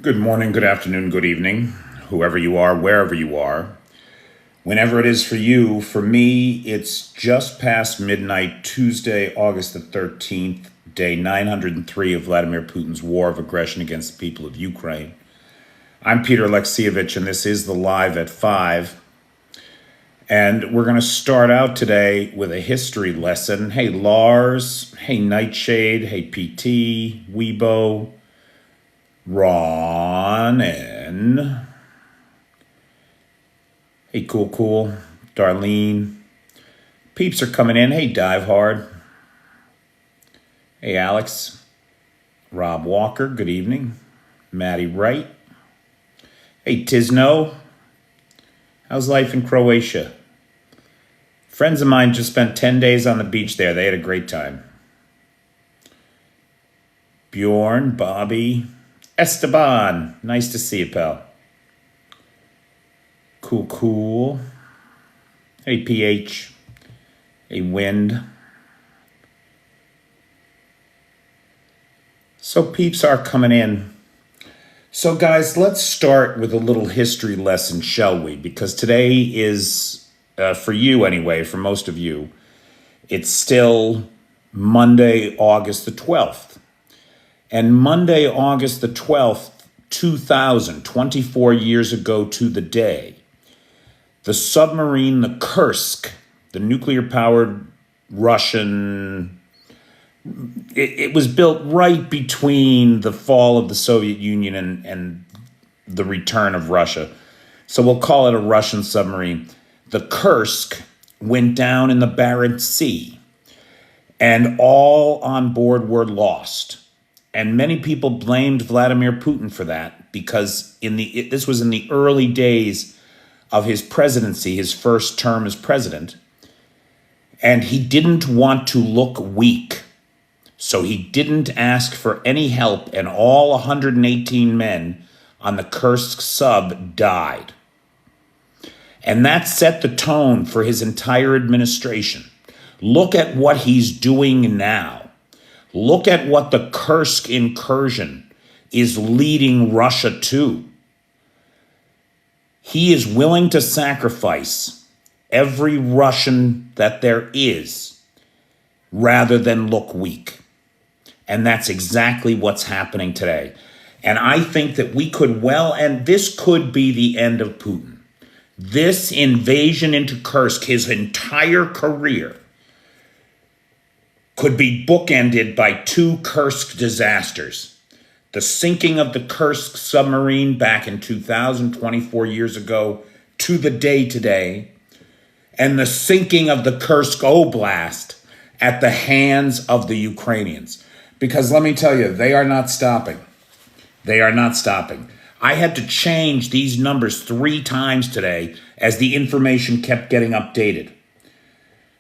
Good morning, good afternoon, good evening, whoever you are, wherever you are. Whenever it is for you, for me, it's just past midnight, Tuesday, August the 13th, day 903 of Vladimir Putin's war of aggression against the people of Ukraine. I'm Peter Alexievich, and this is the Live at 5. And we're going to start out today with a history lesson. Hey, Lars. Hey, Nightshade. Hey, PT. Weibo. Ron and hey, cool, Darlene. Peeps are coming in. Hey, Dive Hard. Hey, Alex. Rob Walker, good evening. Maddie Wright. Hey, Tisno. How's life in Croatia? Friends of mine just spent 10 days on the beach there. They had a great time. Bjorn, Bobby, Esteban, nice to see you, pal. Cool. Hey, PH. Hey, Wind. So peeps are coming in. So guys, let's start with a little history lesson, shall we? Because today is, for you anyway, for most of you, it's still Monday, August the 12th. And Monday, August the 12th, 2000, 24 years ago to the day, the submarine, the Kursk, the nuclear-powered Russian, it was built right between the fall of the Soviet Union and the return of Russia. So we'll call it a Russian submarine. The Kursk went down in the Barents Sea, and all on board were lost. And many people blamed Vladimir Putin for that because this was in the early days of his presidency, his first term as president. And he didn't want to look weak. So he didn't ask for any help, and all 118 men on the Kursk sub died. And that set the tone for his entire administration. Look at what he's doing now. Look at what the Kursk incursion is leading Russia to. He is willing to sacrifice every Russian that there is rather than look weak. And that's exactly what's happening today. And I think that we could and this could be the end of Putin. This invasion into Kursk, his entire career, could be bookended by two Kursk disasters. The sinking of the Kursk submarine back in 2024 years ago to the day today, and the sinking of the Kursk Oblast at the hands of the Ukrainians. Because let me tell you, they are not stopping. They are not stopping. I had to change these numbers 3 times today as the information kept getting updated.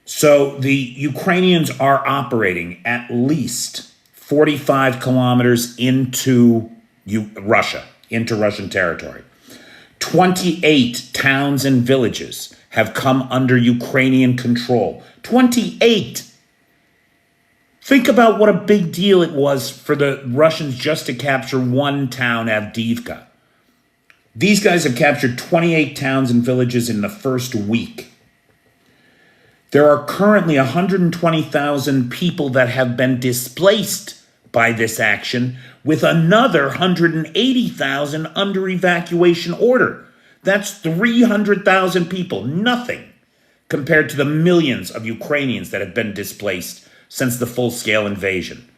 So the Ukrainians are operating at least 45 kilometers into Russia, into Russian territory. 28 towns and villages have come under Ukrainian control. 28! Think about what a big deal it was for the Russians just to capture one town, Avdiivka. These guys have captured 28 towns and villages in the first week. There are currently 120,000 people that have been displaced by this action, with another 180,000 under evacuation order. That's 300,000 people, nothing compared to the millions of Ukrainians that have been displaced since the full-scale invasion.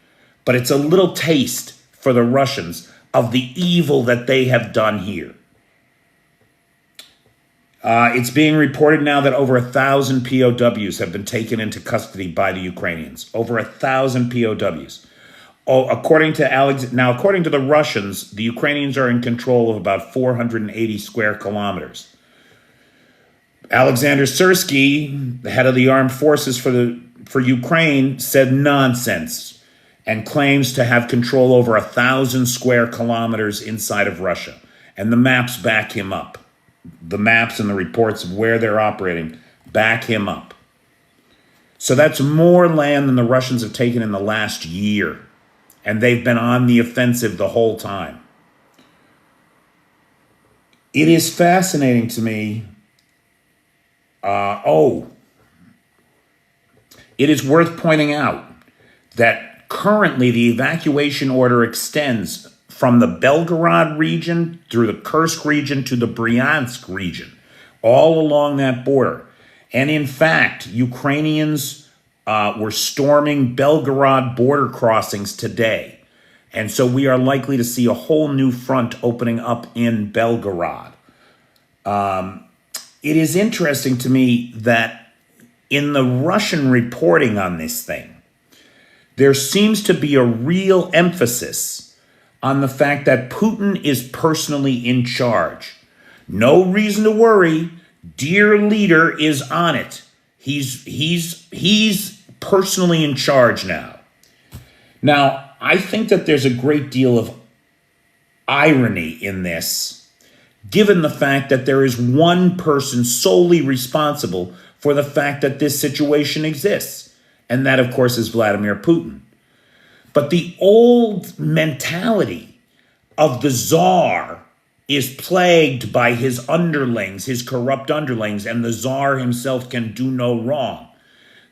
But it's a little taste for the Russians of the evil that they have done here. It's being reported now that over 1,000 POWs have been taken into custody by the Ukrainians. Over 1,000 POWs. According to the Russians, the Ukrainians are in control of about 480 square kilometers. Alexander Syrsky, the head of the armed forces for Ukraine, said nonsense and claims to have control over 1,000 square kilometers inside of Russia. And the maps back him up. The maps and the reports of where they're operating back him up. So that's more land than the Russians have taken in the last year. And they've been on the offensive the whole time. It is fascinating to me. It is worth pointing out that currently the evacuation order extends from the Belgorod region through the Kursk region to the Bryansk region, all along that border. And in fact, Ukrainians were storming Belgorod border crossings today. And so we are likely to see a whole new front opening up in Belgorod. It is interesting to me that in the Russian reporting on this thing, there seems to be a real emphasis on the fact that Putin is personally in charge. No reason to worry. Dear leader is on it. He's personally in charge now. Now, I think that there's a great deal of irony in this, given the fact that there is one person solely responsible for the fact that this situation exists. And that, of course, is Vladimir Putin. But the old mentality of the Tsar is plagued by his underlings, his corrupt underlings, and the Tsar himself can do no wrong.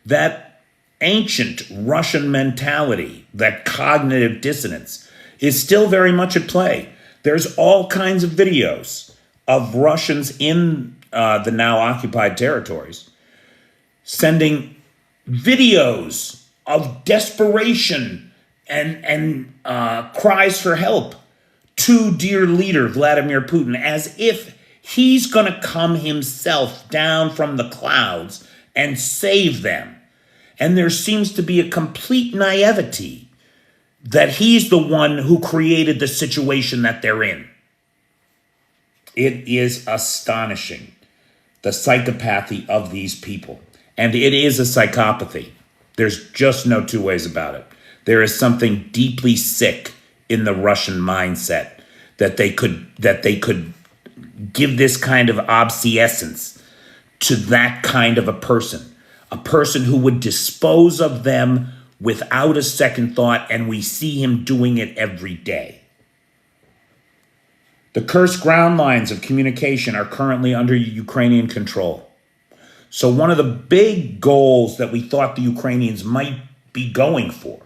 That ancient Russian mentality, that cognitive dissonance, is still very much at play. There's all kinds of videos of Russians in the now occupied territories sending videos of desperation and cries for help to dear leader Vladimir Putin, as if he's going to come himself down from the clouds and save them. And there seems to be a complete naivety that he's the one who created the situation that they're in. It is astonishing, the psychopathy of these people. And it is a psychopathy. There's just no two ways about it. There is something deeply sick in the Russian mindset that they could give this kind of obseescence to that kind of a person who would dispose of them without a second thought, and we see him doing it every day. The Kursk ground lines of communication are currently under Ukrainian control. So one of the big goals that we thought the Ukrainians might be going for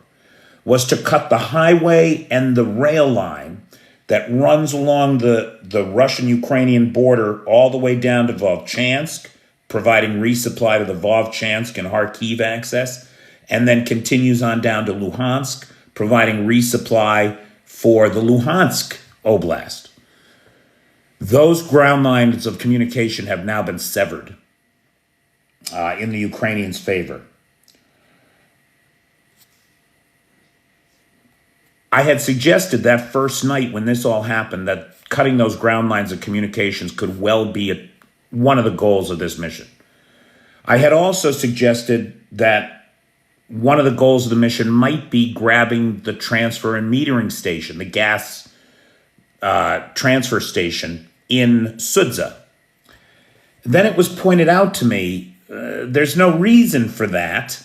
was to cut the highway and the rail line that runs along the Russian-Ukrainian border all the way down to Volchansk, providing resupply to the Volchansk and Kyiv access, and then continues on down to Luhansk, providing resupply for the Luhansk Oblast. Those ground lines of communication have now been severed in the Ukrainians' favor. I had suggested that first night when this all happened that cutting those ground lines of communications could well be one of the goals of this mission. I had also suggested that one of the goals of the mission might be grabbing the transfer and metering station, the gas transfer station in Sudza. Then it was pointed out to me there's no reason for that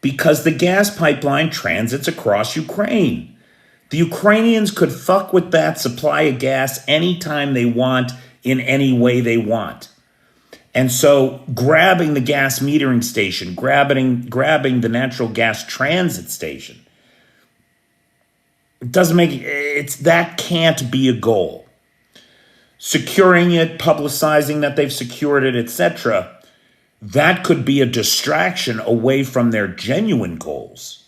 because the gas pipeline transits across Ukraine. The Ukrainians could fuck with that supply of gas anytime they want, in any way they want. And so grabbing the gas metering station, grabbing the natural gas transit station, that can't be a goal. Securing it, publicizing that they've secured it, etc., that could be a distraction away from their genuine goals.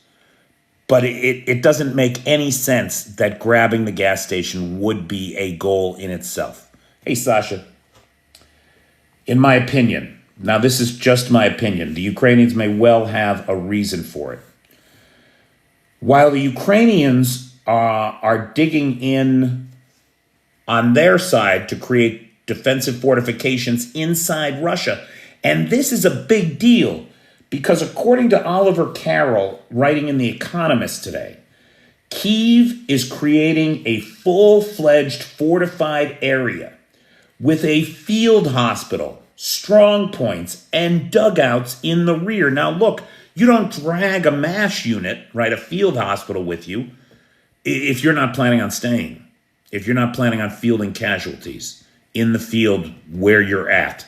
But it doesn't make any sense that grabbing the gas station would be a goal in itself. Hey, Sasha. In my opinion, now this is just my opinion, the Ukrainians may well have a reason for it. While the Ukrainians are digging in on their side to create defensive fortifications inside Russia, and this is a big deal because according to Oliver Carroll, writing in The Economist today, Kyiv is creating a full-fledged fortified area with a field hospital, strong points, and dugouts in the rear. Now, look, you don't drag a MASH unit, right, a field hospital with you, if you're not planning on staying, if you're not planning on fielding casualties in the field where you're at.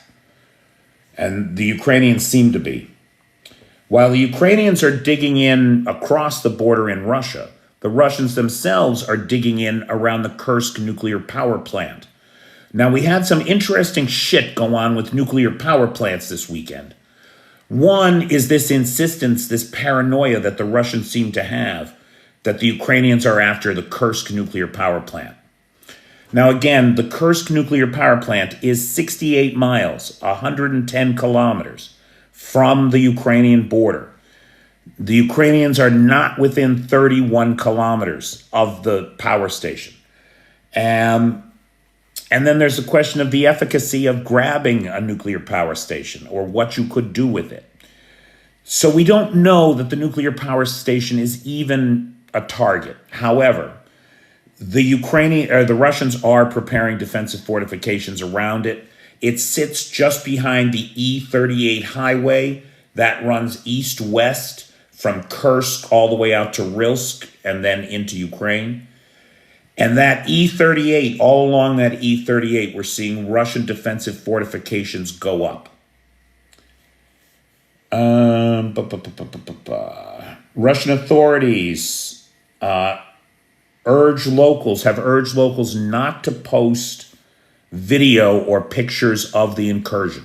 And the Ukrainians seem to be. While the Ukrainians are digging in across the border in Russia, the Russians themselves are digging in around the Kursk nuclear power plant. Now, we had some interesting shit go on with nuclear power plants this weekend. One is this insistence, this paranoia that the Russians seem to have, that the Ukrainians are after the Kursk nuclear power plant. Now, again, the Kursk nuclear power plant is 68 miles, 110 kilometers from the Ukrainian border. The Ukrainians are not within 31 kilometers of the power station. And then there's the question of the efficacy of grabbing a nuclear power station or what you could do with it. So we don't know that the nuclear power station is even a target. However, the Russians are preparing defensive fortifications around it. It sits just behind the E38 highway that runs east-west from Kursk all the way out to Rilsk and then into Ukraine. And that E38, all along that E38, we're seeing Russian defensive fortifications go up. Russian authorities have urged locals not to post video or pictures of the incursion.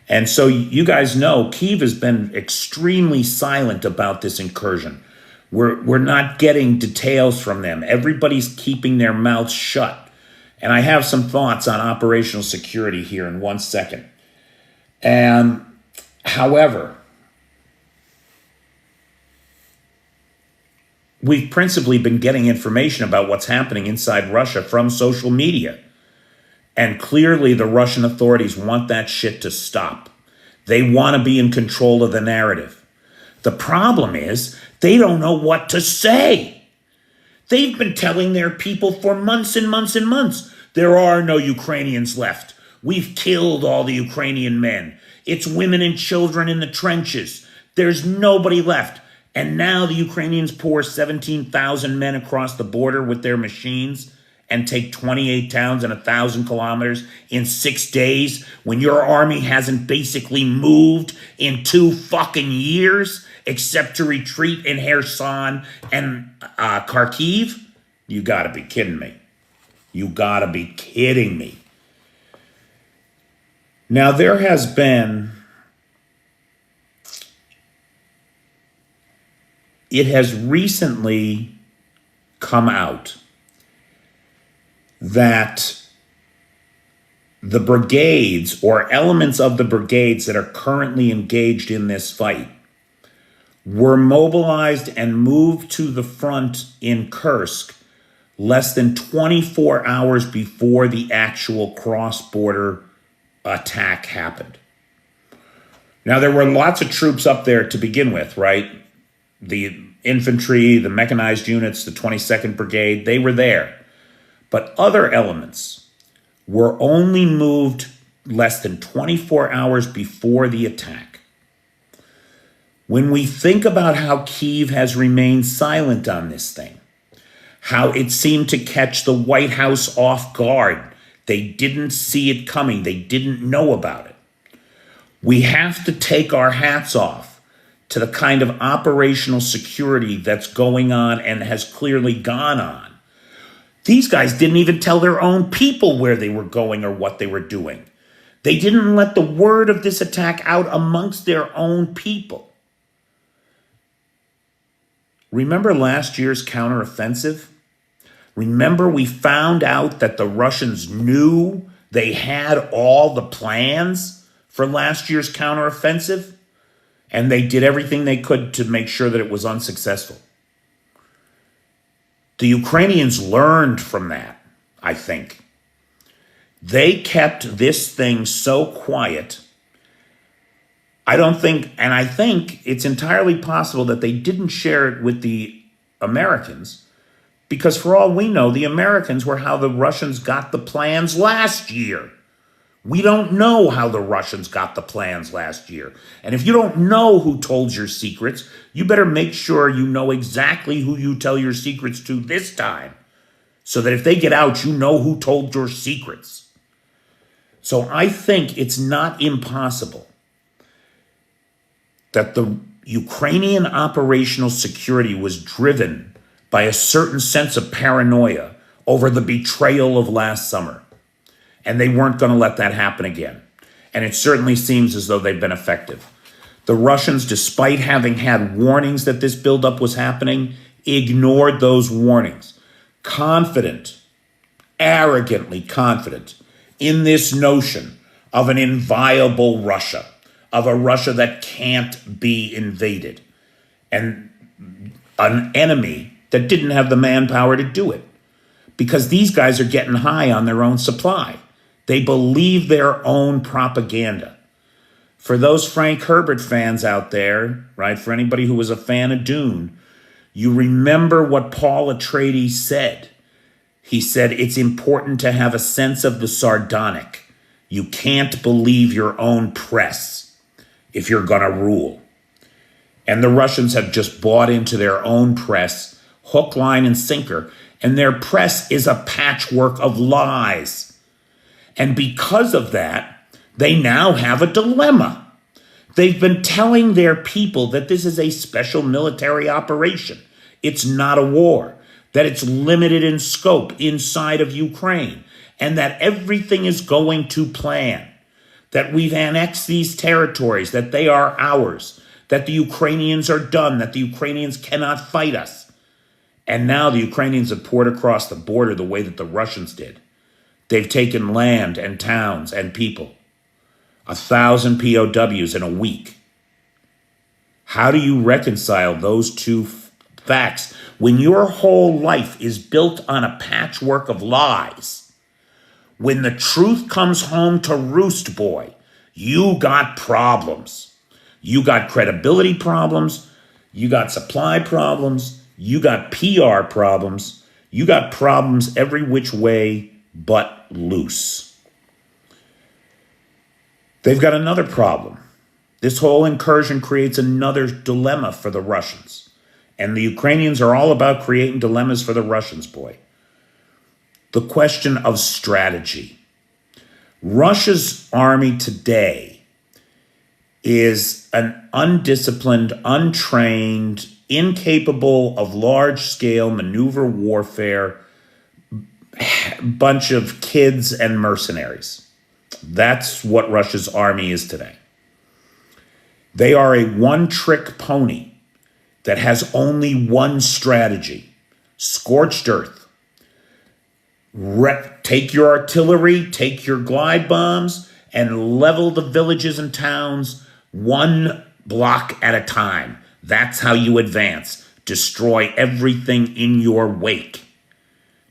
And so you guys know Kyiv has been extremely silent about this incursion. We're not getting details from them. Everybody's keeping their mouths shut. And I have some thoughts on operational security here in 1 second. However, we've principally been getting information about what's happening inside Russia from social media. And clearly the Russian authorities want that shit to stop. They want to be in control of the narrative. The problem is they don't know what to say. They've been telling their people for months and months and months, there are no Ukrainians left. We've killed all the Ukrainian men. It's women and children in the trenches. There's nobody left. And now the Ukrainians pour 17,000 men across the border with their machines and take 28 towns and 1,000 kilometers in 6 days when your army hasn't basically moved in 2 fucking years except to retreat in Kherson and Kharkiv? You gotta be kidding me. You gotta be kidding me. Now, there has been, it has recently come out that the brigades or elements of the brigades that are currently engaged in this fight were mobilized and moved to the front in Kursk less than 24 hours before the actual cross-border attack happened. Now, there were lots of troops up there to begin with, right? The infantry, the mechanized units, the 22nd Brigade, they were there. But other elements were only moved less than 24 hours before the attack. When we think about how Kyiv has remained silent on this thing, how it seemed to catch the White House off guard, they didn't see it coming, they didn't know about it. We have to take our hats off to the kind of operational security that's going on and has clearly gone on. These guys didn't even tell their own people where they were going or what they were doing. They didn't let the word of this attack out amongst their own people. Remember last year's counteroffensive? Remember we found out that the Russians knew they had all the plans for last year's counteroffensive? And they did everything they could to make sure that it was unsuccessful. The Ukrainians learned from that, I think. They kept this thing so quiet. I think it's entirely possible that they didn't share it with the Americans, because for all we know, the Americans were how the Russians got the plans last year. We don't know how the Russians got the plans last year. And if you don't know who told your secrets, you better make sure you know exactly who you tell your secrets to this time, so that if they get out, you know who told your secrets. So I think it's not impossible that the Ukrainian operational security was driven by a certain sense of paranoia over the betrayal of last summer. And they weren't going to let that happen again. And it certainly seems as though they've been effective. The Russians, despite having had warnings that this buildup was happening, ignored those warnings. Confident, arrogantly confident in this notion of an inviolable Russia, of a Russia that can't be invaded, and an enemy that didn't have the manpower to do it. Because these guys are getting high on their own supply. They believe their own propaganda. For those Frank Herbert fans out there, right, for anybody who was a fan of Dune, you remember what Paul Atreides said. He said, it's important to have a sense of the sardonic. You can't believe your own press if you're going to rule. And the Russians have just bought into their own press, hook, line, and sinker. And their press is a patchwork of lies. And because of that, they now have a dilemma. They've been telling their people that this is a special military operation. It's not a war, that it's limited in scope inside of Ukraine, and that everything is going to plan, that we've annexed these territories, that they are ours, that the Ukrainians are done, that the Ukrainians cannot fight us. And now the Ukrainians have poured across the border the way that the Russians did. They've taken land and towns and people. 1,000 POWs in a week. How do you reconcile those two facts when your whole life is built on a patchwork of lies? When the truth comes home to roost, boy, you got problems. You got credibility problems. You got supply problems. You got PR problems. You got problems every which way but loose. They've got another problem. This whole incursion creates another dilemma for the Russians. And the Ukrainians are all about creating dilemmas for the Russians, boy. The question of strategy. Russia's army today is an undisciplined, untrained, incapable of large-scale maneuver warfare bunch of kids and mercenaries. That's what Russia's army is today. They are a one-trick pony that has only one strategy: scorched earth. Take your artillery, take your glide bombs, and level the villages and towns one block at a time. That's how you advance. Destroy everything in your wake.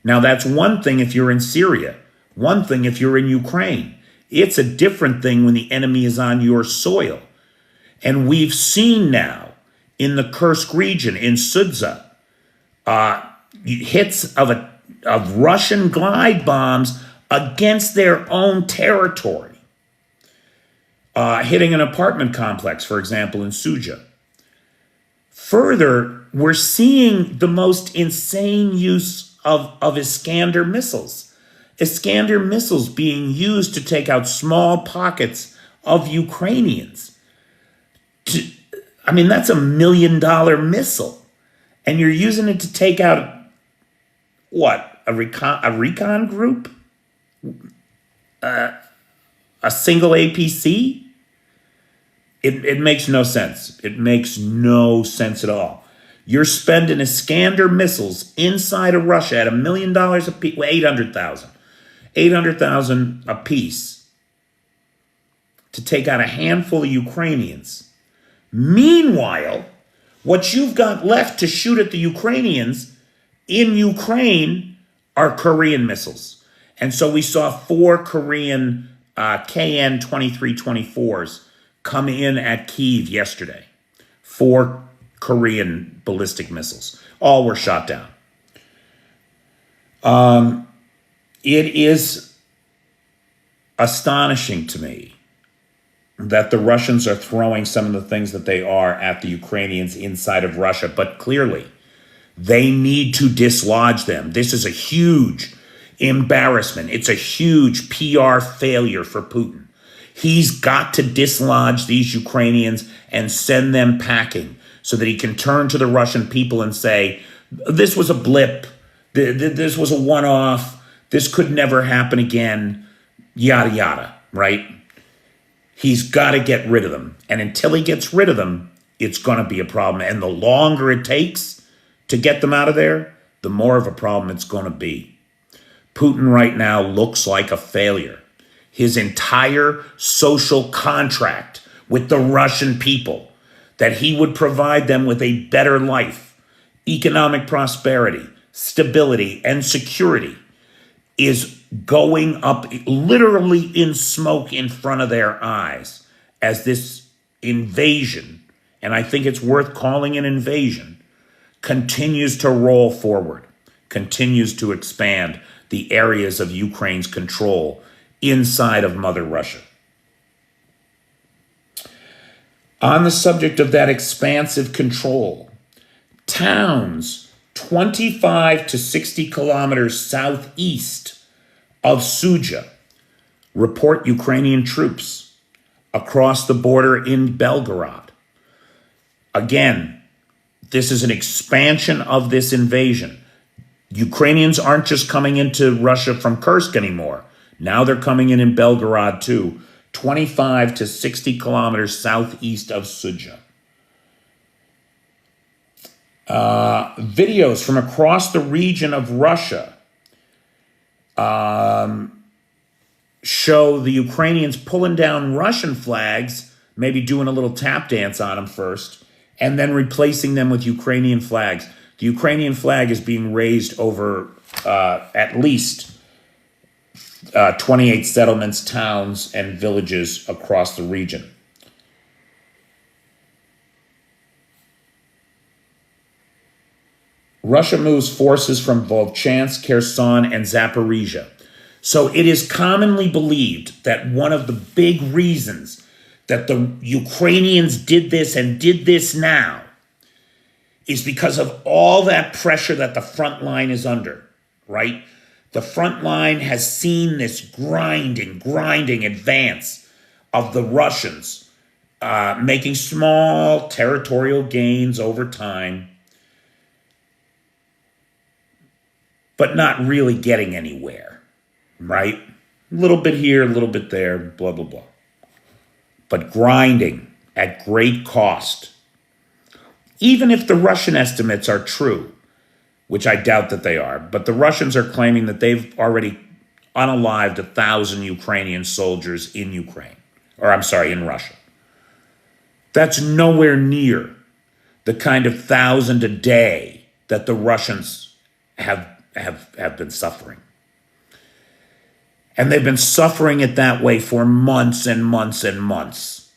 Now, that's one thing if you're in Syria, one thing if you're in Ukraine. It's a different thing when the enemy is on your soil. And we've seen now in the Kursk region, in Sudza, hits of Russian glide bombs against their own territory, hitting an apartment complex, for example, in Suja. Further, we're seeing the most insane use of Iskander missiles. Iskander missiles being used to take out small pockets of Ukrainians. That's $1 million missile. And you're using it to take out, what, a recon group? A single APC? It makes no sense. It makes no sense at all. You're spending Iskander missiles inside of Russia at $1 million a piece, 800,000 a piece to take out a handful of Ukrainians. Meanwhile, what you've got left to shoot at the Ukrainians in Ukraine are Korean missiles. And so we saw 4 Korean KN-2324s come in at Kyiv yesterday. 4 Korean ballistic missiles. All were shot down. It is astonishing to me that the Russians are throwing some of the things that they are at the Ukrainians inside of Russia, but clearly they need to dislodge them. This is a huge embarrassment. It's a huge PR failure for Putin. He's got to dislodge these Ukrainians and send them packing so that he can turn to the Russian people and say, this was a blip, this was a one-off, this could never happen again, yada, yada, right? He's got to get rid of them. And until he gets rid of them, it's going to be a problem. And the longer it takes to get them out of there, the more of a problem it's going to be. Putin right now looks like a failure. His entire social contract with the Russian people, that he would provide them with a better life, economic prosperity, stability, and security, is going up literally in smoke in front of their eyes as this invasion, and I think it's worth calling an invasion, continues to roll forward, continues to expand the areas of Ukraine's control inside of Mother Russia. On the subject of that expansive control, towns 25 to 60 kilometers southeast of Sudzha report Ukrainian troops across the border in Belgorod. Again, this is an expansion of this invasion. Ukrainians aren't just coming into Russia from Kursk anymore. Now they're coming in Belgorod too, 25 to 60 kilometers southeast of Sudzha. Videos from across the region of Russia show the Ukrainians pulling down Russian flags, maybe doing a little tap dance on them first, and then replacing them with Ukrainian flags. The Ukrainian flag is being raised over at least 28 settlements, towns, and villages across the region. Russia moves forces from Volchansk, Kherson, and Zaporizhia. So it is commonly believed that one of the big reasons that the Ukrainians did this and did this now is because of all that pressure that the front line is under, right? The front line has seen this grinding advance of the Russians, making small territorial gains over time, but not really getting anywhere, right? A little bit here, a little bit there, blah, blah, blah. But grinding at great cost. Even if the Russian estimates are true, which I doubt that they are, but the Russians are claiming that they've already unalived 1,000 Ukrainian soldiers in Ukraine, in Russia. That's nowhere near the kind of 1,000 a day that the Russians have been suffering. And they've been suffering it that way for months and months and months.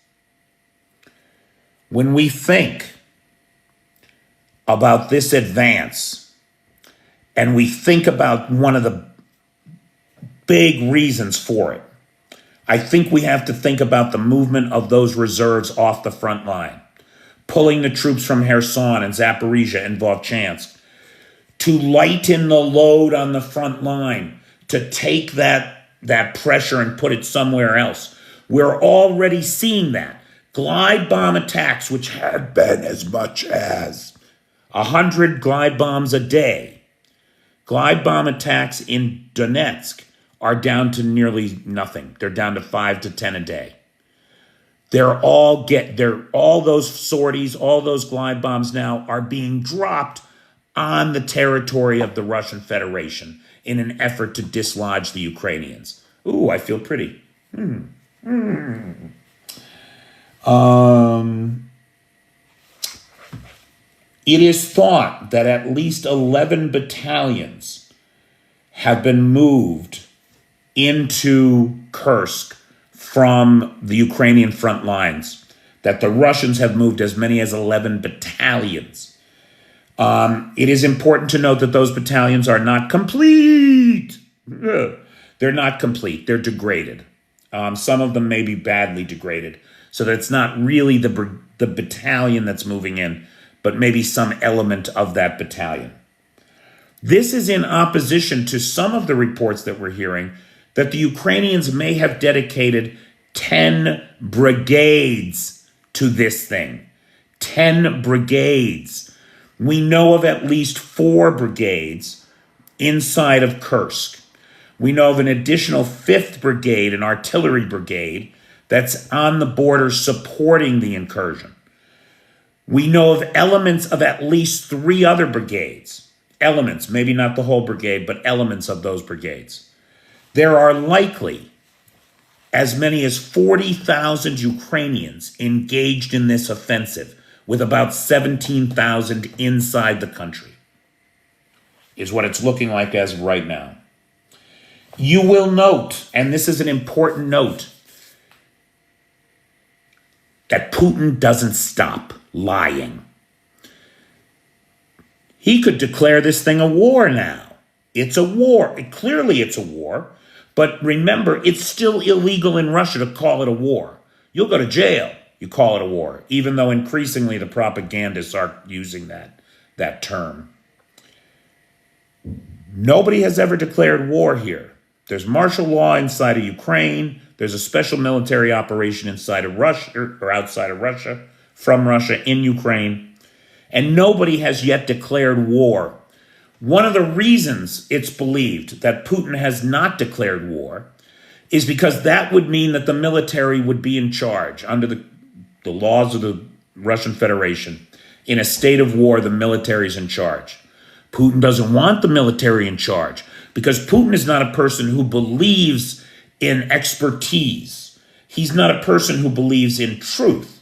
When we think about this advance, and we think about one of the big reasons for it, I think we have to think about the movement of those reserves off the front line, pulling the troops from Kherson and Zaporizhia and Volchansk to lighten the load on the front line, to take that pressure and put it somewhere else. We're already seeing that. Glide bomb attacks, which had been as much as 100 glide bombs a day. Glide bomb attacks in Donetsk are down to nearly nothing. They're down to 5 to 10 a day. All those sorties, all those glide bombs now are being dropped on the territory of the Russian Federation in an effort to dislodge the Ukrainians. Ooh, I feel pretty. It is thought that at least 11 battalions have been moved into Kursk from the Ukrainian front lines, that the Russians have moved as many as 11 battalions. It is important to note that those battalions are not complete. They're not complete. They're degraded. Some of them may be badly degraded, so that it's not really the battalion that's moving in, but maybe some element of that battalion. This is in opposition to some of the reports that we're hearing that the Ukrainians may have dedicated 10 brigades to this thing. 10 brigades. We know of at least 4 brigades inside of Kursk. We know of an additional 5th brigade, an artillery brigade, that's on the border supporting the incursion. We know of elements of at least 3 other brigades. Elements, maybe not the whole brigade, but elements of those brigades. There are likely as many as 40,000 Ukrainians engaged in this offensive, with about 17,000 inside the country, is what it's looking like as of right now. You will note, and this is an important note, that Putin doesn't stop lying. He could declare this thing a war now. It's a war. Clearly it's a war. But remember, it's still illegal in Russia to call it a war. You'll go to jail. You call it a war, even though increasingly the propagandists are using that term. Nobody has ever declared war here. There's martial law inside of Ukraine. There's a special military operation inside of Russia or outside of Russia, from Russia in Ukraine. And nobody has yet declared war. One of the reasons it's believed that Putin has not declared war is because that would mean that the military would be in charge under the laws of the Russian Federation. In a state of war, the military is in charge. Putin doesn't want the military in charge because Putin is not a person who believes in expertise. He's not a person who believes in truth.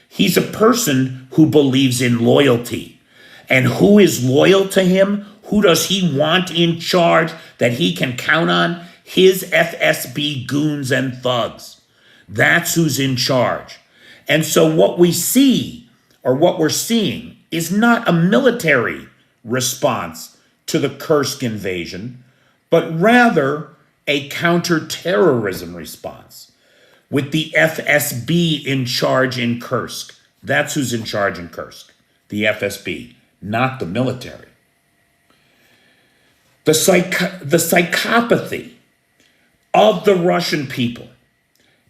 He's a person who believes in loyalty. And who is loyal to him? Who does he want in charge that he can count on? His FSB goons and thugs. That's who's in charge. And so what we see, or what we're seeing, is not a military response to the Kursk invasion, but rather a counterterrorism response with the FSB in charge in Kursk. That's who's in charge in Kursk, the FSB, not the military. The psychopathy of the Russian people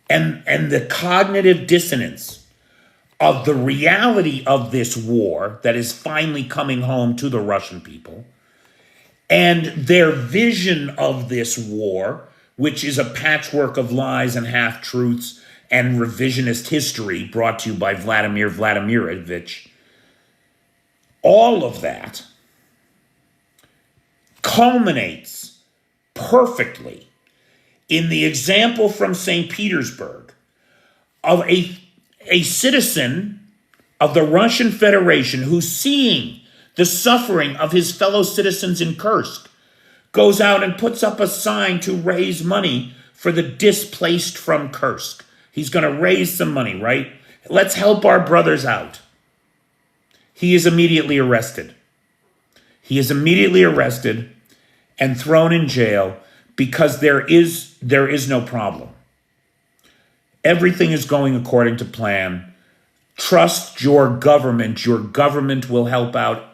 and the cognitive dissonance of the reality of this war that is finally coming home to the Russian people, and their vision of this war, which is a patchwork of lies and half-truths and revisionist history brought to you by Vladimir Vladimirovich, all of that culminates perfectly in the example from St. Petersburg of a citizen of the Russian Federation who's seeing the suffering of his fellow citizens in Kursk, goes out and puts up a sign to raise money for the displaced from Kursk. He's going to raise some money, right? Let's help our brothers out. He is immediately arrested. He is immediately arrested and thrown in jail because there is no problem. Everything is going according to plan. Trust your government. Your government will help out.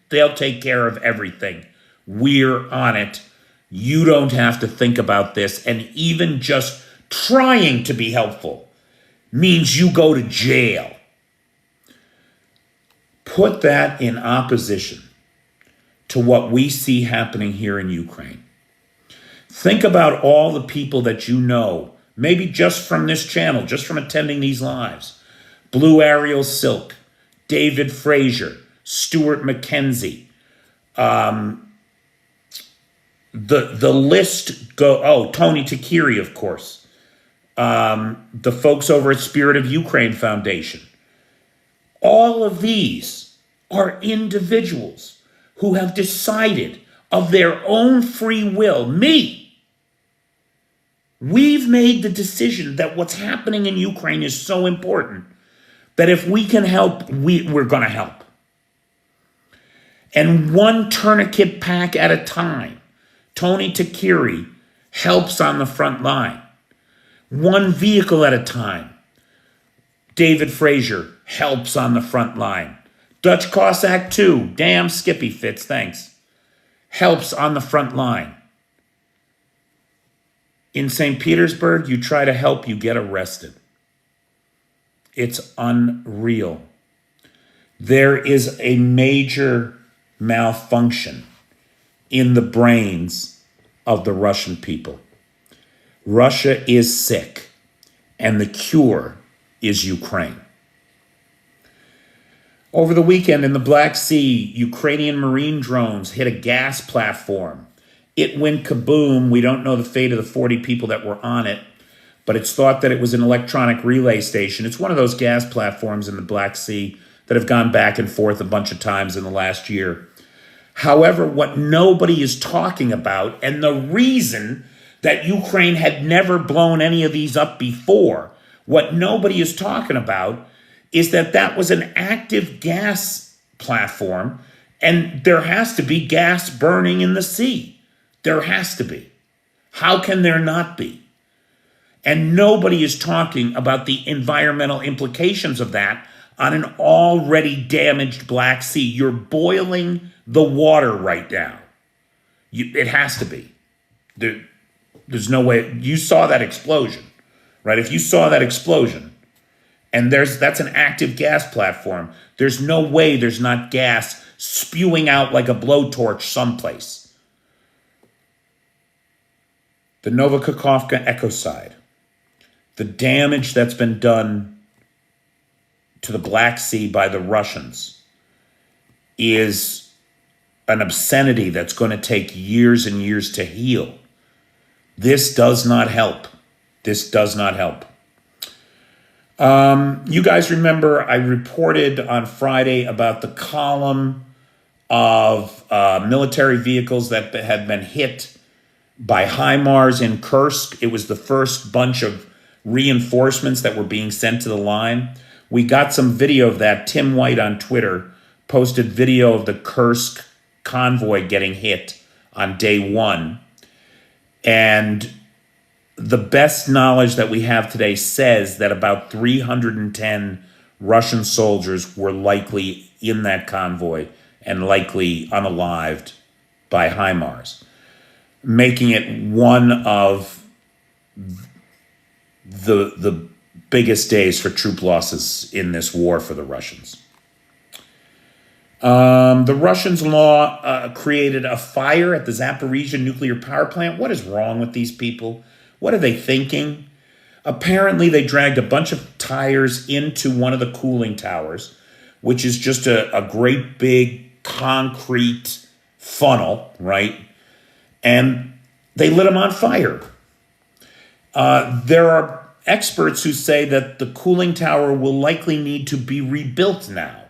They'll take care of everything. We're on it. You don't have to think about this. And even just trying to be helpful means you go to jail. Put that in opposition to what we see happening here in Ukraine. Think about all the people that you know, maybe just from this channel, just from attending these lives. Blue Ariel Silk, David Frazier, Stuart McKenzie. The list Tony Takiri, of course. The folks over at Spirit of Ukraine Foundation. All of these are individuals who have decided of their own free will. We've made the decision that what's happening in Ukraine is so important that if we can help, we're going to help. And one tourniquet pack at a time, Tony Takiri helps on the front line. One vehicle at a time, David Frazier helps on the front line. Dutch Cossack 2, damn Skippy Fitz, thanks. helps on the front line. In St. Petersburg, you try to help, you get arrested. It's unreal. There is a major malfunction in the brains of the Russian people. Russia is sick, and the cure is Ukraine. Over the weekend in the Black Sea, Ukrainian marine drones hit a gas platform. It went kaboom. We don't know the fate of the 40 people that were on it, but it's thought that it was an electronic relay station. It's one of those gas platforms in the Black Sea that have gone back and forth a bunch of times in the last year. However, what nobody is talking about, and the reason that Ukraine had never blown any of these up before, what nobody is talking about is that that was an active gas platform, and there has to be gas burning in the sea. There has to be. How can there not be? And nobody is talking about the environmental implications of that on an already damaged Black Sea. You're boiling the water right now. It has to be. There's no way. You saw that explosion, right? If you saw that explosion, and that's an active gas platform, there's no way there's not gas spewing out like a blowtorch someplace. The Novokakhovka ecocide, the damage that's been done to the Black Sea by the Russians is an obscenity that's going to take years and years to heal. This does not help. This does not help. You guys remember I reported on Friday about the column of military vehicles that had been hit by HIMARS in Kursk. It was the first bunch of reinforcements that were being sent to the line. We got some video of that. Tim White on Twitter posted video of the Kursk convoy getting hit on day one. And the best knowledge that we have today says that about 310 Russian soldiers were likely in that convoy and likely unalived by HIMARS, making it one of the biggest days for troop losses in this war for the Russians. The Russians created a fire at the Zaporizhzhia nuclear power plant. What is wrong with these people? What are they thinking? Apparently, they dragged a bunch of tires into one of the cooling towers, which is just a great big concrete funnel, right? And they lit them on fire. There are experts who say that the cooling tower will likely need to be rebuilt now,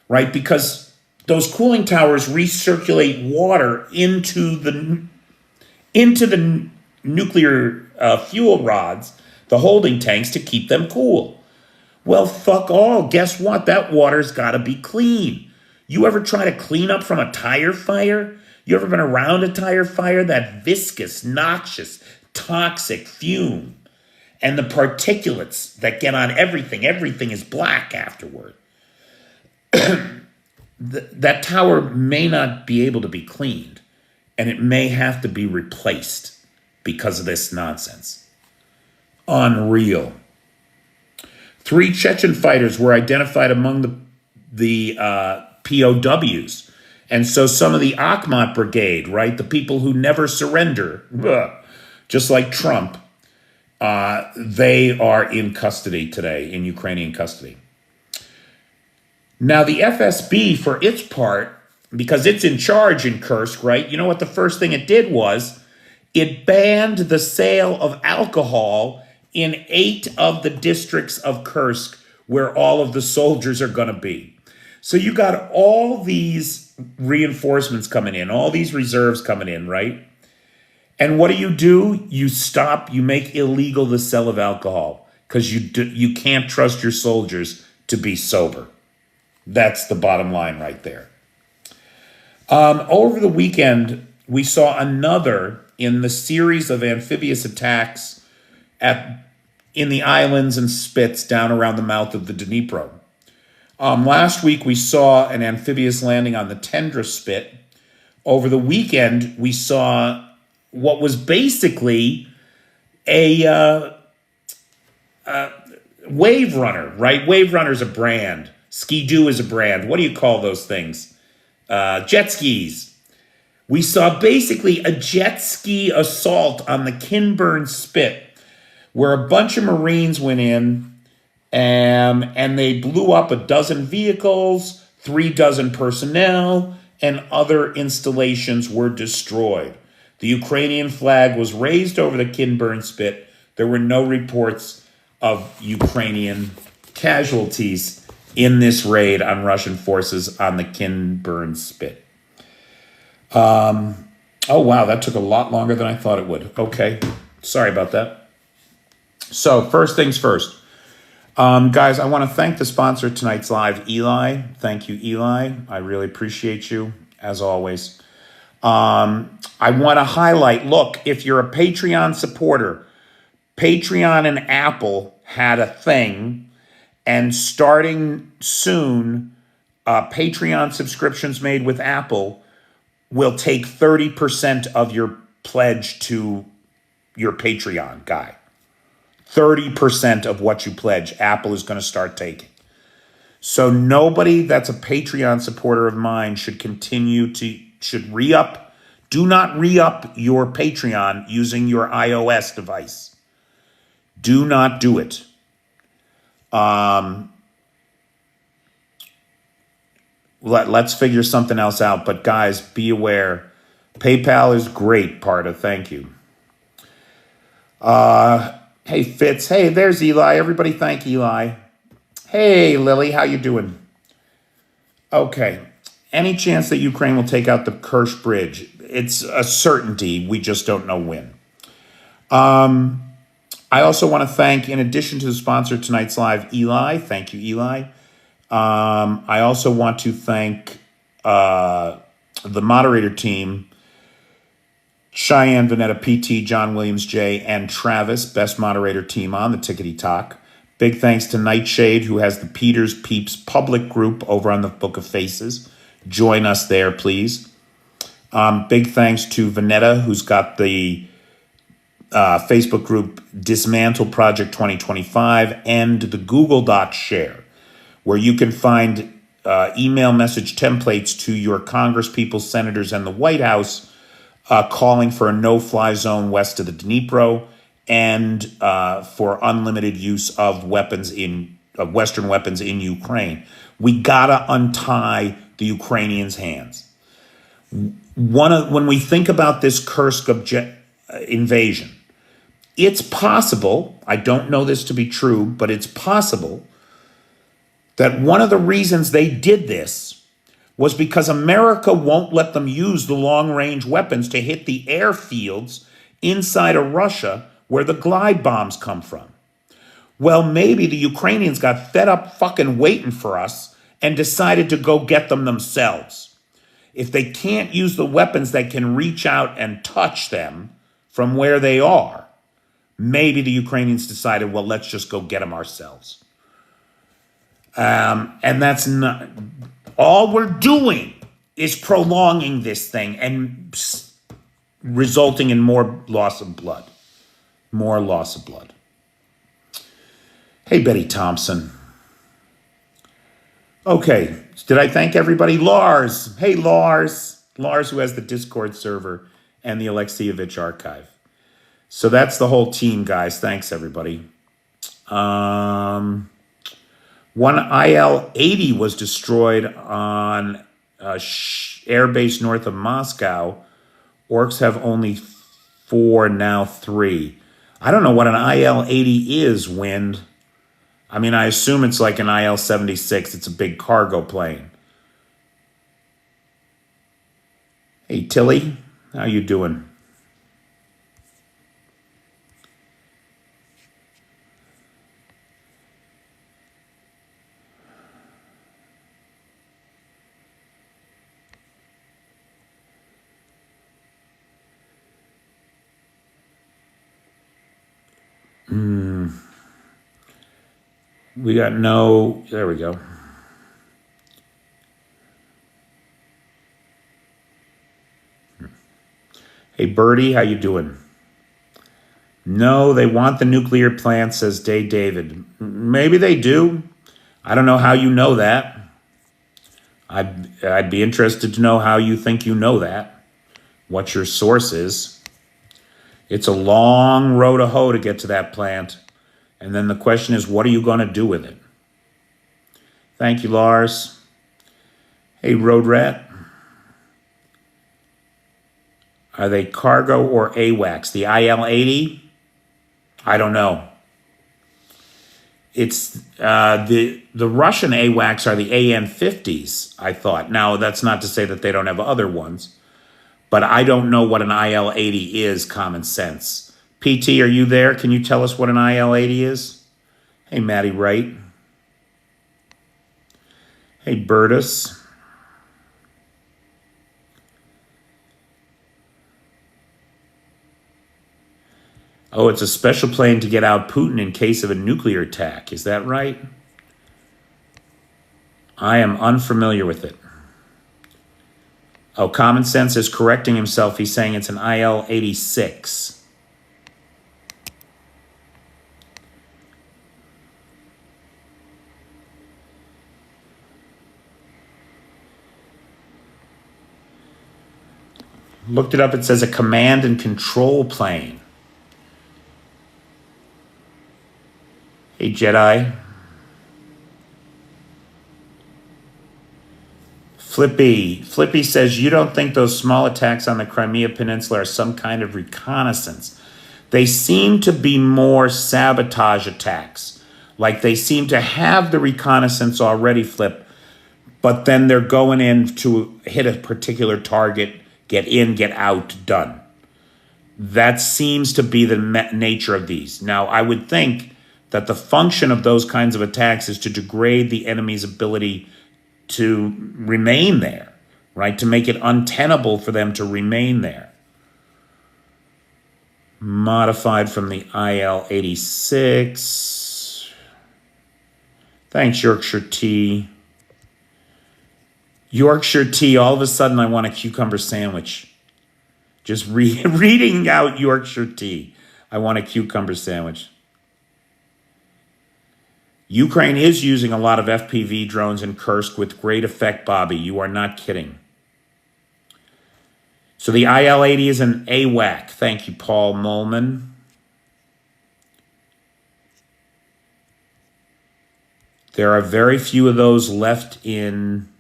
right? Because those cooling towers recirculate water into the nuclear fuel rods, the holding tanks, to keep them cool. Well, fuck all. Guess what? That water's got to be clean. You ever try to clean up from a tire fire? You ever been around a tire fire? That viscous, noxious, toxic fume and the particulates that get on everything. Everything is black afterward. That tower may not be able to be cleaned, and it may have to be replaced because of this nonsense. Unreal. 3 Chechen fighters were identified among the POWs. And so some of the Akhmat Brigade, right, the people who never surrender, just like Trump, they are in custody today, in Ukrainian custody. Now, the FSB, for its part, because it's in charge in Kursk, right, you know what the first thing it did was it banned the sale of alcohol in 8 of the districts of Kursk where all of the soldiers are going to be. So you got all these reinforcements coming in, all these reserves coming in, right? And what do? You make illegal the sale of alcohol because you can't trust your soldiers to be sober. That's the bottom line right there. Over the weekend, we saw another in the series of amphibious attacks in the islands and spits down around the mouth of the Dnipro. Last week, we saw an amphibious landing on the Tendra spit over the weekend, we saw what was basically a Wave Runner, right? Wave Runner is a brand. Ski-Doo is a brand. What do you call those things? Jet skis. We saw basically a jet ski assault on the Kinburn Spit, where a bunch of Marines went in and they blew up a dozen vehicles, 36 personnel, and other installations were destroyed. The Ukrainian flag was raised over the Kinburn Spit. There were no reports of Ukrainian casualties in this raid on Russian forces on the Kinburn Spit. Oh, wow, that took a lot longer than I thought it would. Okay, sorry about that. So, first things first. Guys, I want to thank the sponsor of tonight's live, Eli. Thank you, Eli. I really appreciate you, as always. I want to highlight, look, if you're a Patreon supporter, Patreon and Apple had a thing, and starting soon, Patreon subscriptions made with Apple will take 30% of your pledge to your Patreon guy. 30% of what you pledge, Apple is going to start taking. So nobody that's a Patreon supporter of mine should re-up. Do not re-up your Patreon using your iOS device. Do not do it. Let's figure something else out. But guys, be aware. PayPal is great, Parda. Thank you. Hey, Fitz. Hey, there's Eli. Everybody thank Eli. Hey, Lily. How you doing? Okay. Any chance that Ukraine will take out the Kerch Bridge? It's a certainty. We just don't know when. I also want to thank, in addition to the sponsor of tonight's live, Eli. Thank you, Eli. I also want to thank the moderator team, Cheyenne, Vanetta, PT, John Williams, J, and Travis, best moderator team on the Tickety Talk. Big thanks to Nightshade, who has the Peters Peeps public group over on the Book of Faces. Join us there, please. Big thanks to Vanetta, who's got the Facebook group Dismantle Project 2025 and the Google Docs share, where you can find email message templates to your congresspeople, senators, and the White House calling for a no-fly zone west of the Dnipro and for unlimited use of Western weapons in Ukraine. We gotta untie the Ukrainians' hands. When we think about this Kursk invasion, it's possible, I don't know this to be true, but it's possible that one of the reasons they did this was because America won't let them use the long-range weapons to hit the airfields inside of Russia where the glide bombs come from. Well, maybe the Ukrainians got fed up fucking waiting for us and decided to go get them themselves. If they can't use the weapons that can reach out and touch them from where they are, maybe the Ukrainians decided, well, let's just go get them ourselves. And that's not... All we're doing is prolonging this thing and resulting in more loss of blood. More loss of blood. Hey, Betty Thompson. Okay, did I thank everybody? Lars. Hey, Lars. Lars, who has the Discord server and the Alexievich archive. So that's the whole team, guys. Thanks, everybody. One IL-80 was destroyed on a airbase north of Moscow. Orcs have only 4, now 3. I don't know what an IL-80 is, Wind. I mean, I assume it's like an IL-76. It's a big cargo plane. Hey, Tilly, how you doing? We got no, there we go. Hey, Birdie, how you doing? No, they want the nuclear plant, says Day David. Maybe they do. I don't know how you know that. I'd be interested to know how you think you know that, what your source is. It's a long road to hoe to get to that plant. And then the question is, what are you going to do with it? Thank you, Lars. Hey, Road Rat. Are they cargo or AWACS? The IL-80? I don't know. It's the Russian AWACS are the AN-50s, I thought. Now, that's not to say that they don't have other ones, but I don't know what an IL-80 is, common sense. PT, are you there? Can you tell us what an IL-80 is? Hey, Maddie Wright. Hey, Bertus. Oh, it's a special plane to get out Putin in case of a nuclear attack. Is that right? I am unfamiliar with it. Oh, Common Sense is correcting himself. He's saying it's an IL-86. Looked it up. It says a command and control plane. Hey, Jedi. Flippy says, you don't think those small attacks on the Crimea Peninsula are some kind of reconnaissance? They seem to be more sabotage attacks. Like they seem to have the reconnaissance already, Flip, but then they're going in to hit a particular target, get in, get out, done. That seems to be the nature of these. Now, I would think that the function of those kinds of attacks is to degrade the enemy's ability to remain there, right? To make it untenable for them to remain there. Modified from the IL-86. Thanks, Yorkshire Tea. Yorkshire Tea, all of a sudden I want a cucumber sandwich. Just reading out Yorkshire Tea. I want a cucumber sandwich. Ukraine is using a lot of FPV drones in Kursk with great effect, Bobby. You are not kidding. So the IL-80 is an AWAC. Thank you, Paul Molman. There are very few of those left in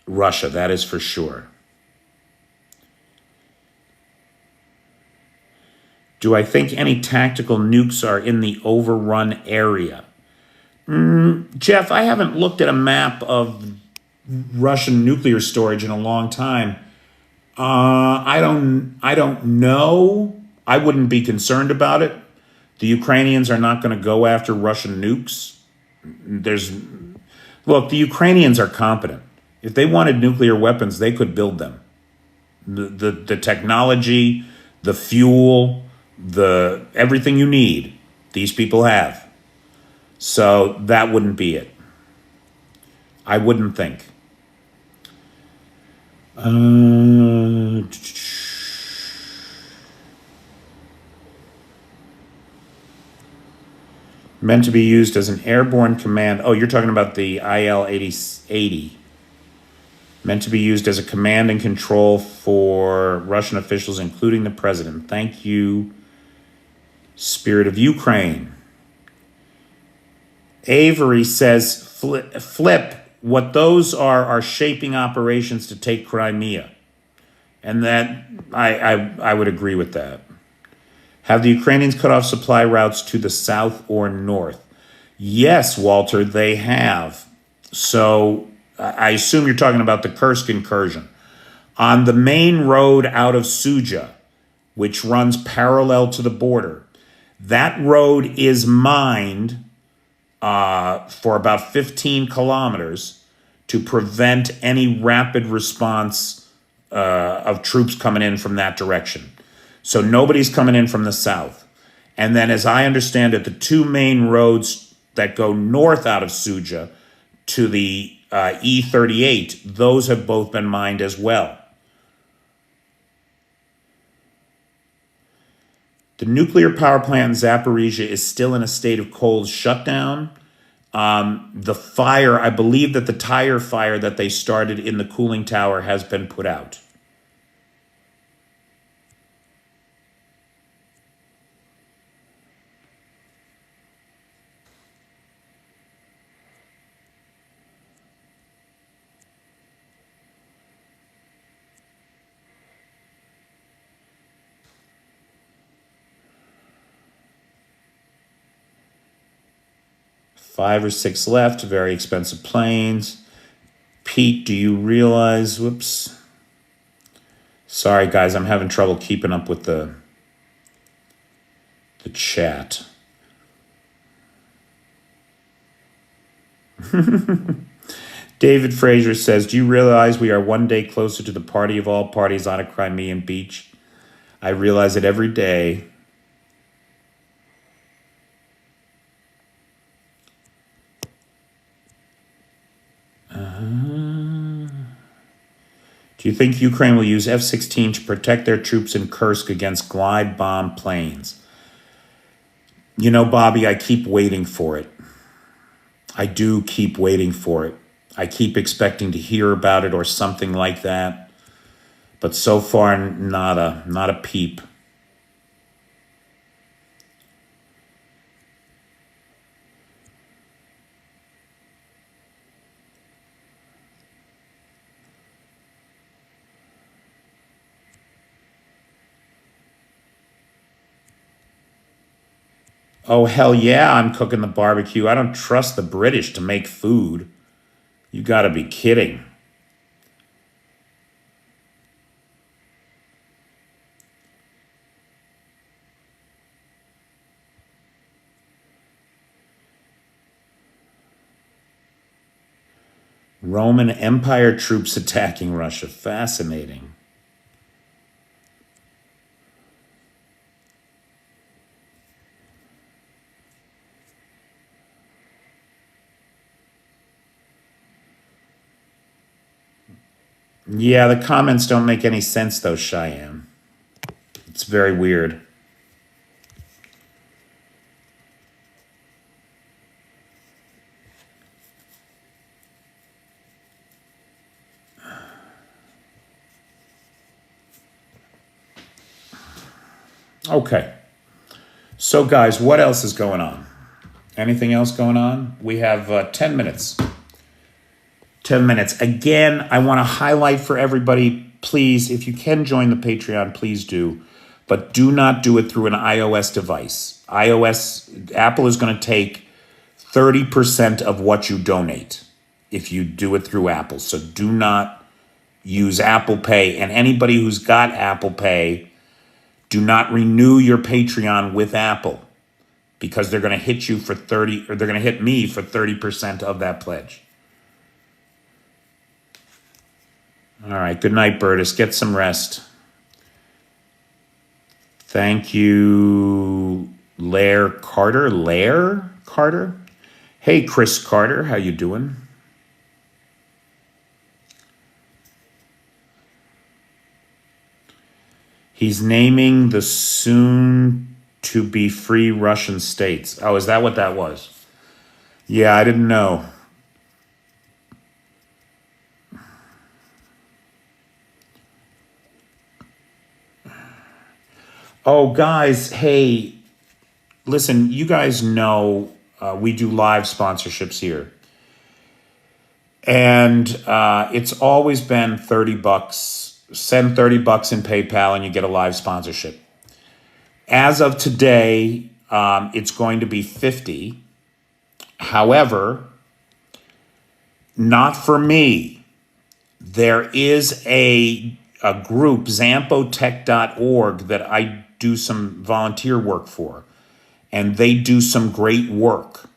Russia, that is for sure. Do I think any tactical nukes are in the overrun area? Jeff, I haven't looked at a map of Russian nuclear storage in a long time. I don't know. I wouldn't be concerned about it. The Ukrainians are not going to go after Russian nukes. Look, the Ukrainians are competent. If they wanted nuclear weapons, they could build them. The technology, the fuel, everything you need, these people have. So that wouldn't be it. I wouldn't think. Meant to be used as an airborne command. Oh, you're talking about the IL-80. Meant to be used as a command and control for Russian officials, including the president. Thank you, Spirit of Ukraine. Avery says, Flip, what those are shaping operations to take Crimea. And that, I would agree with that. Have the Ukrainians cut off supply routes to the south or north? Yes, Walter, they have. So I assume you're talking about the Kursk incursion. On the main road out of Suja, which runs parallel to the border, that road is mined for about 15 kilometers to prevent any rapid response of troops coming in from that direction. So nobody's coming in from the south. And then as I understand it, the two main roads that go north out of Suja to the E38, those have both been mined as well. The nuclear power plant in Zaporizhia is still in a state of cold shutdown. The fire, I believe that the tire fire that they started in the cooling tower has been put out. Five or six left, very expensive planes. Pete, do you realize, whoops. Sorry guys, I'm having trouble keeping up with the chat. David Fraser says, do you realize we are one day closer to the party of all parties on a Crimean beach? I realize it every day. Do you think Ukraine will use F-16 to protect their troops in Kursk against glide bomb planes? You know, Bobby, I keep waiting for it. I do keep waiting for it. I keep expecting to hear about it or something like that. But so far, not a peep. Oh, hell yeah, I'm cooking the barbecue. I don't trust the British to make food. You gotta be kidding. Roman Empire troops attacking Russia. Fascinating. Yeah, the comments don't make any sense though, Cheyenne. It's very weird. Okay. So guys, what else is going on? Anything else going on? We have 10 minutes. 10 minutes. Again, I want to highlight for everybody, please, if you can join the Patreon, please do. But do not do it through an iOS device. Apple is going to take 30% of what you donate if you do it through Apple. So do not use Apple Pay. And anybody who's got Apple Pay, do not renew your Patreon with Apple because they're going to hit you for 30, or they're going to hit me for 30% of that pledge. All right. Good night, Bertus. Get some rest. Thank you, Lair Carter. Lair Carter? Hey, Chris Carter. How you doing? He's naming the soon-to-be free Russian states. Oh, is that what that was? Yeah, I didn't know. Oh, guys, hey, listen, you guys know we do live sponsorships here. And it's always been $30. Send $30 in PayPal and you get a live sponsorship. As of today, it's going to be $50. However, not for me. There is a group, zampotech.org, that I do some volunteer work for, and they do some great work.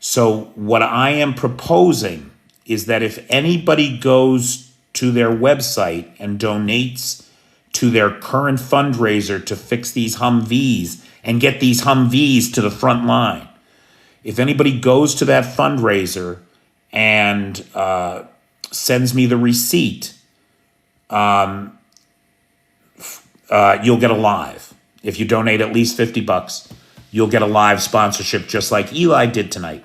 So what I am proposing is that if anybody goes to their website and donates to their current fundraiser to fix these Humvees and get these Humvees to the front line, if anybody goes to that fundraiser and sends me the receipt, you'll get a live. If you donate at least $50, you'll get a live sponsorship just like Eli did tonight.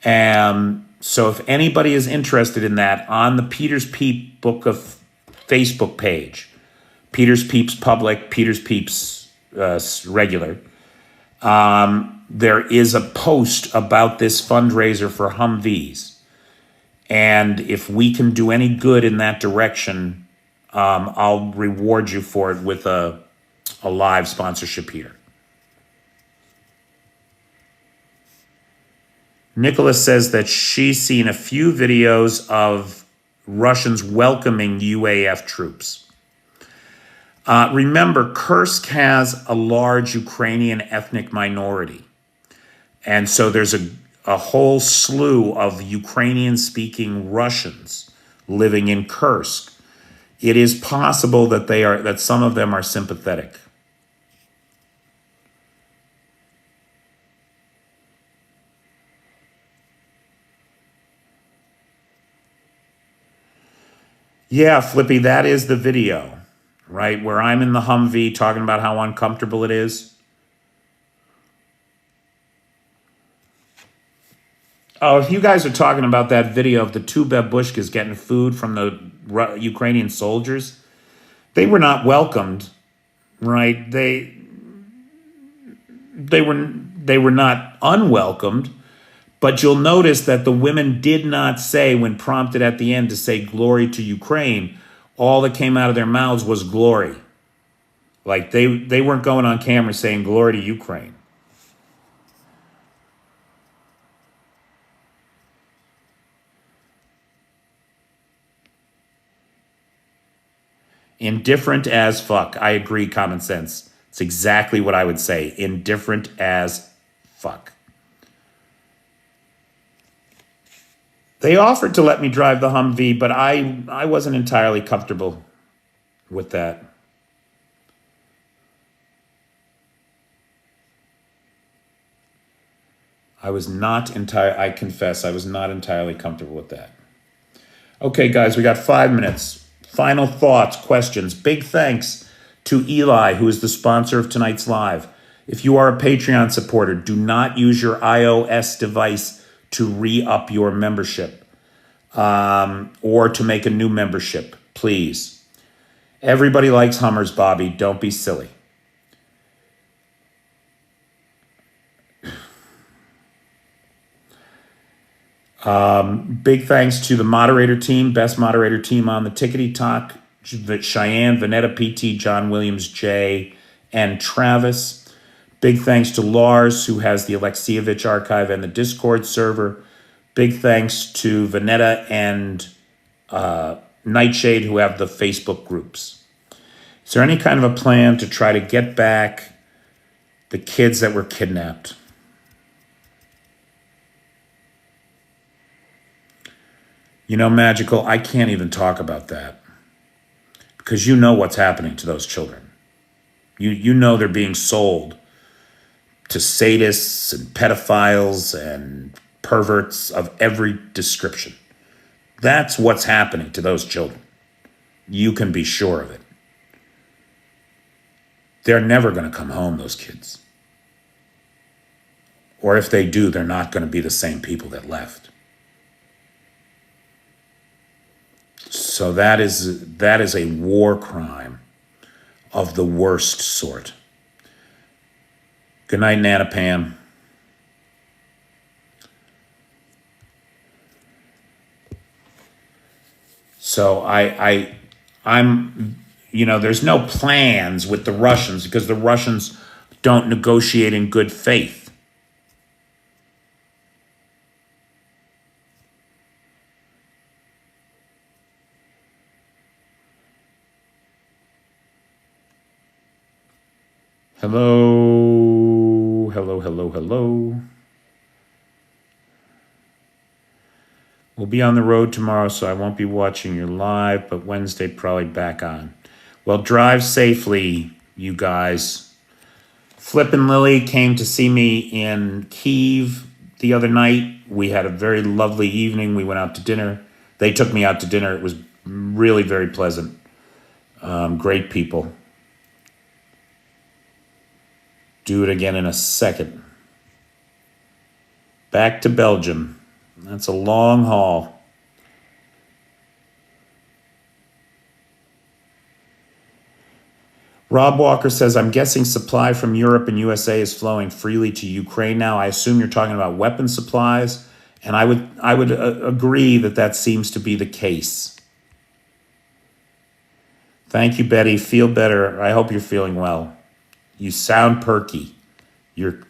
So if anybody is interested in that, on the Peter's Peep Book of Facebook page, Peter's Peeps Public, Peter's Peeps Regular, there is a post about this fundraiser for Humvees. And if we can do any good in that direction, I'll reward you for it with a live sponsorship here. Nicholas says that she's seen a few videos of Russians welcoming UAF troops. Remember, Kursk has a large Ukrainian ethnic minority. And so there's a whole slew of Ukrainian-speaking Russians living in Kursk. It is possible that some of them are sympathetic. Yeah, Flippy, that is the video, right? Where I'm in the Humvee talking about how uncomfortable it is. Oh, if you guys are talking about that video of the two babushkas getting food from the Ukrainian soldiers, they were not welcomed, right? They were not unwelcomed, but you'll notice that the women did not say, when prompted at the end to say glory to Ukraine, all that came out of their mouths was glory. Like they weren't going on camera saying glory to Ukraine. Indifferent as fuck. I agree, common sense. It's exactly what I would say. Indifferent as fuck. They offered to let me drive the Humvee, but I wasn't entirely comfortable with that. I confess, I was not entirely comfortable with that. Okay, guys, we got 5 minutes. Final thoughts, questions. Big thanks to Eli, who is the sponsor of tonight's live. If you are a Patreon supporter, do not use your iOS device to re-up your membership or to make a new membership, please. Everybody likes Hummers, Bobby. Don't be silly. Big thanks to the moderator team, best moderator team on the Tickety Talk, Cheyenne, Vanetta, PT, John Williams, Jay, and Travis. Big thanks to Lars, who has the Alexievich archive and the Discord server. Big thanks to Vanetta and Nightshade, who have the Facebook groups. Is there any kind of a plan to try to get back the kids that were kidnapped? You know, Magical, I can't even talk about that because you know what's happening to those children. You know they're being sold to sadists and pedophiles and perverts of every description. That's what's happening to those children. You can be sure of it. They're never going to come home, those kids. Or if they do, they're not going to be the same people that left. So that is a war crime of the worst sort. Good night, Nana Pam. So I'm, there's no plans with the Russians because the Russians don't negotiate in good faith. Hello, hello, hello, hello. We'll be on the road tomorrow, so I won't be watching your live, but Wednesday probably back on. Well, drive safely, you guys. Flip and Lily came to see me in Kyiv the other night. We had a very lovely evening. We went out to dinner. They took me out to dinner. It was really very pleasant. Great people. Do it again in a second. Back to Belgium. That's a long haul. Rob Walker says, I'm guessing supply from Europe and USA is flowing freely to Ukraine now. I assume you're talking about weapon supplies. And I would agree that that seems to be the case. Thank you, Betty. Feel better. I hope you're feeling well. You sound perky. Your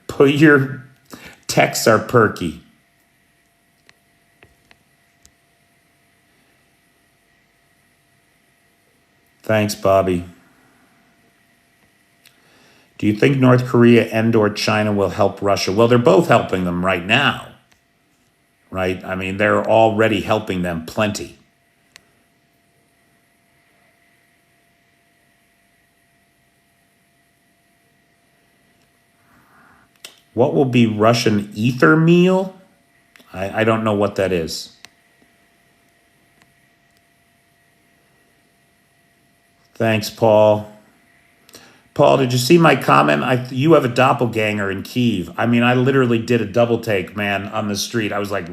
texts are perky. Thanks, Bobby. Do you think North Korea and/or China will help Russia? Well, they're both helping them right now, right? I mean, they're already helping them plenty. What will be Russian ether meal? I don't know what that is. Thanks, Paul. Paul, did you see my comment? You have a doppelganger in Kyiv. I mean, I literally did a double take, man, on the street. I was like,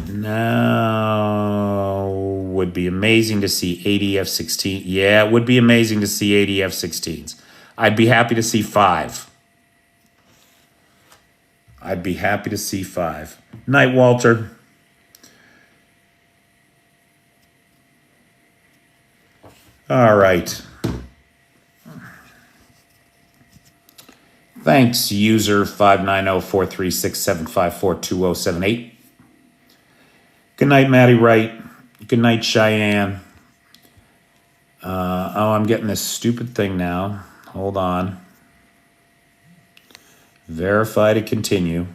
no, would be amazing to see 80 F-16. Yeah, it would be amazing to see 80 F-16s. I'd be happy to see 5. I'd be happy to see 5. Night, Walter. All right. Thanks, user 590-436-754-2078. Good night, Maddie Wright. Good night, Cheyenne. I'm getting this stupid thing now. Hold on. Verify to continue.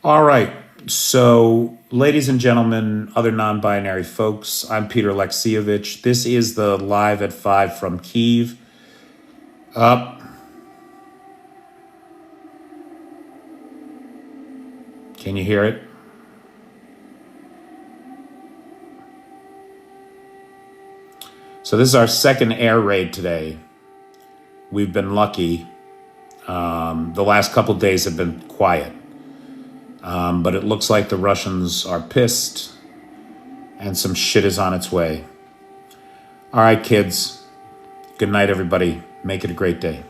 All right. So, ladies and gentlemen, other non-binary folks, I'm Peter Alexievich. This is the Live at 5 from Kyiv. Up. Can you hear it? So this is our second air raid today. We've been lucky. The last couple days have been quiet. But it looks like the Russians are pissed and some shit is on its way. All right, kids. Good night, everybody. Make it a great day.